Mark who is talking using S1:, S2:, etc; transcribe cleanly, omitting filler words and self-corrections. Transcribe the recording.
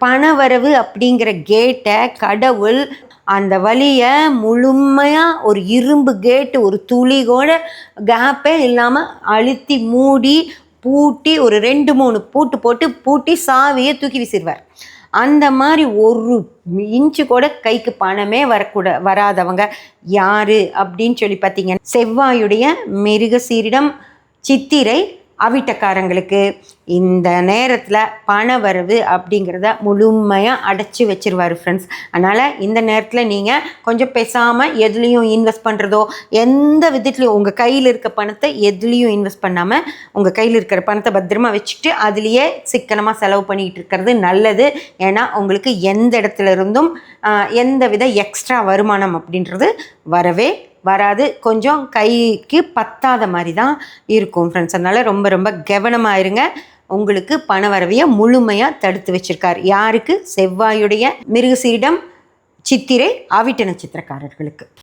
S1: பணவரவு அப்படிங்கிற கேட்டை கடவுள் அந்த வழியை முழுமையாக ஒரு இரும்பு கேட்டு ஒரு துளி கூட கேப்பே இல்லாமல் அழுத்தி மூடி பூட்டி ஒரு 2-3 பூட்டு போட்டு பூட்டி சாவியை தூக்கி வீசிடுவார். அந்த மாதிரி ஒரு இன்ச்சு கூட கைக்கு பணமே வராதவங்க யாரு அப்படின்னு சொல்லி பார்த்தீங்கன்னா, செவ்வாயுடைய மிருகசீரிடம் சித்திரை அவிட்டக்காரங்களுக்கு இந்த நேரத்தில் பணவரவு அப்படிங்கிறத முழுமையாக அடைச்சி வச்சிருவார் ஃப்ரெண்ட்ஸ். அதனால் இந்த நேரத்தில் நீங்கள் கொஞ்சம் பேசாமல் எதுலேயும் இன்வெஸ்ட் பண்ணுறதோ, எந்த விதத்துலையும் உங்கள் கையில் இருக்க பணத்தை எதுலேயும் இன்வெஸ்ட் பண்ணாமல் உங்கள் கையில் இருக்கிற பணத்தை பத்திரமா வச்சுக்கிட்டு அதுலேயே சிக்கனமாக செலவு பண்ணிக்கிட்டு இருக்கிறது நல்லது. ஏன்னா உங்களுக்கு எந்த இடத்துல இருந்தும் எந்த வித எக்ஸ்ட்ரா வருமானம் அப்படின்றது வரவே வராது. கொஞ்சம் கைக்கு பத்தாத மாதிரி தான் இருக்கும் ஃப்ரெண்ட்ஸ். அதனால் ரொம்ப ரொம்ப கவனமாக இருங்க. உங்களுக்கு பண வரவையை முழுமையாக தடுத்து வச்சிருக்கார். யாருக்கு? செவ்வாயுடைய மிருகசீரிடம் சித்திரை அவிட்ட நட்சத்திரக்காரர்களுக்கு.